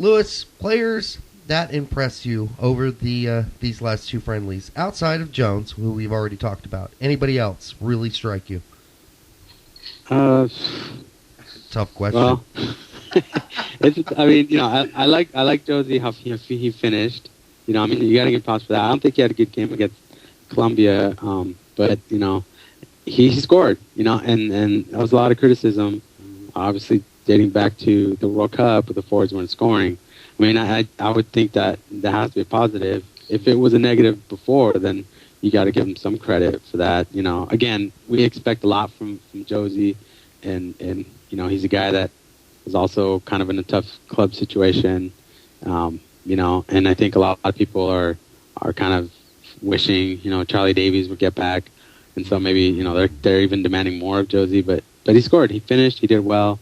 Luis, players that impress you over these last two friendlies, outside of Jones, who we've already talked about. Anybody else really strike you? Tough question. Well, I mean, I like Josie how he finished. I mean, you got to give props for that. I don't think he had a good game against Colombia, but he scored. And that was a lot of criticism, obviously dating back to the World Cup where the forwards weren't scoring. I mean, I would think that has to be a positive. If it was a negative before, then you got to give him some credit for that. Again, we expect a lot from Josie, and he's a guy that is also kind of in a tough club situation. And I think a lot of people are kind of wishing, Charlie Davies would get back. And so maybe, they're even demanding more of Josie, but he scored. He finished. He did well.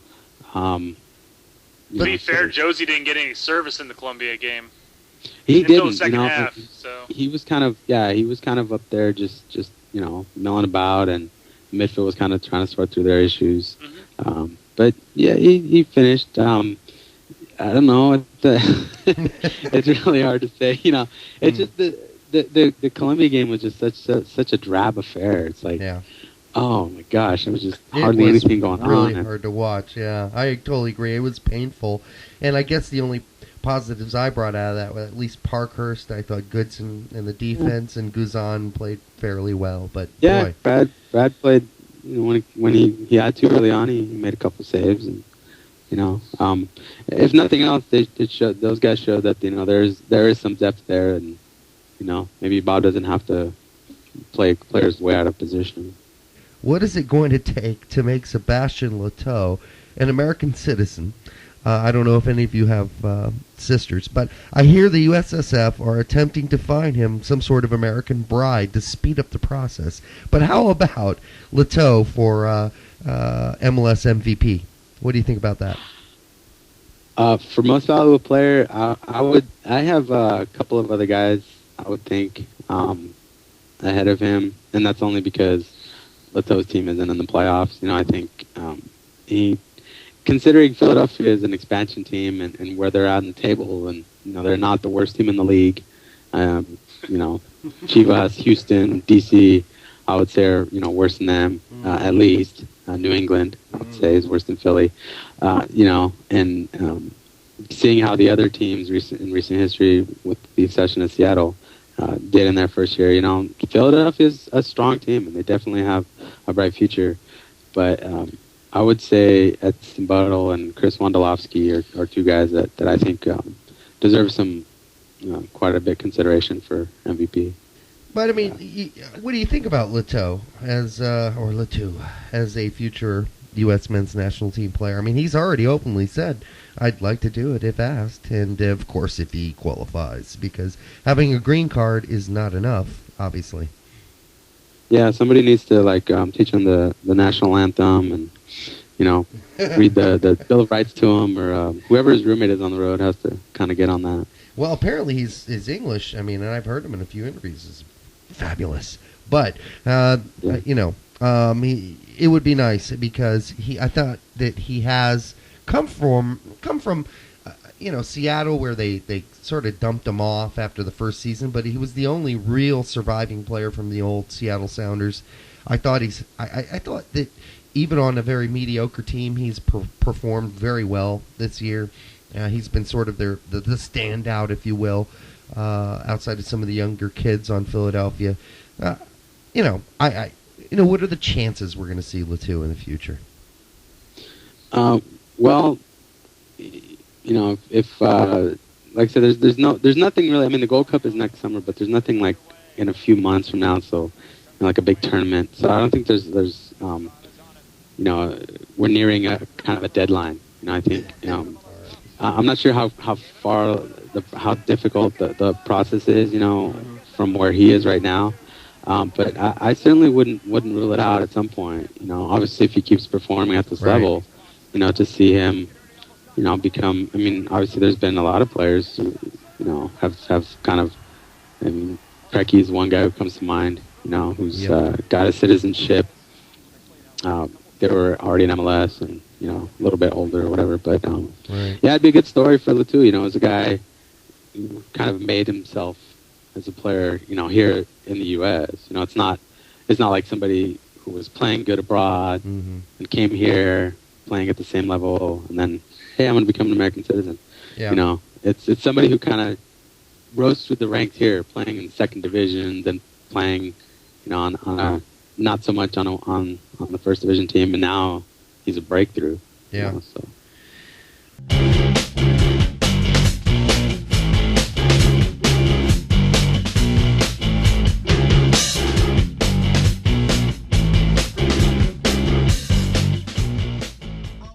To be fair, Josie didn't get any service in the Colombia game. He didn't. Until the second half. So he was kind of up there, just milling about, and midfield was kind of trying to sort through their issues. Mm-hmm. But yeah, he finished. I don't know. It's really hard to say. It's just the Colombia game was just such a drab affair. It's like, oh my gosh, there was just hardly anything going on. Really hard to watch. Yeah, I totally agree. It was painful, and I guess the only positives I brought out of that were at least Parkhurst. I thought Goodson in the defense and Guzan played fairly well. But yeah, boy. Brad played. When he had to early on, he made a couple saves, and if nothing else, those guys showed that there is some depth there, and maybe Bob doesn't have to play players way out of position. What is it going to take to make Sebastian LeToux an American citizen? I don't know if any of you have sisters, but I hear the USSF are attempting to find him some sort of American bride to speed up the process. But how about LeToux for MLS MVP? What do you think about that? For most valuable player, I have a couple of other guys I would think ahead of him, and that's only because LeToux's team isn't in the playoffs. I think considering Philadelphia is an expansion team and where they're at in the table, and they're not the worst team in the league. Chivas, Houston, DC, I would say are worse than them at least. New England, I would say, is worse than Philly. And seeing how the other teams in recent history, with the exception of Seattle, did in their first year. Philadelphia is a strong team, and they definitely have a bright future. But I would say Edson Buttle and Chris Wondolowski are two guys that I think deserve some quite a bit consideration for MVP. But I mean, what do you think about LeToux as a future U.S. men's national team player? I mean, he's already openly said, "I'd like to do it if asked," and of course, if he qualifies, because having a green card is not enough, obviously. Yeah, somebody needs to teach him the national anthem and read the Bill of Rights to him, or whoever his roommate is on the road has to kind of get on that. Well, apparently his English, I mean, and I've heard him in a few interviews, is fabulous. But it would be nice because I thought that he has come from Seattle, where they sort of dumped him off after the first season, but he was the only real surviving player from the old Seattle Sounders. I thought that even on a very mediocre team, he's performed very well this year. He's been sort of the standout, if you will, outside of some of the younger kids on Philadelphia. What are the chances we're going to see LeToux in the future? Well, if like I said, there's nothing really. I mean, the Gold Cup is next summer, but there's nothing like in a few months from now. So, like a big tournament. So I don't think there's we're nearing a kind of a deadline. I think I'm not sure how difficult the process is. From where he is right now. But I certainly wouldn't rule it out at some point. Obviously if he keeps performing at this level, to see him, become. I mean, obviously there's been a lot of players who, have kind of. I mean, Precky's one guy who comes to mind. Who's got a citizenship. they were already in MLS and, you know, a little bit older or whatever. But, Right. yeah, it'd be a good story for LeToux, you know, as a guy who kind of made himself as a player, you know, here in the U.S. You know, it's not like somebody who was playing good abroad Mm-hmm. and came here playing at the same level and then, hey, I'm going to become an American citizen. Yeah. You know, it's somebody who kind of rose through the ranks here, playing in second division, then playing, you know, on a, not so much on the first division team, and now he's a breakthrough. Yeah. You know, so.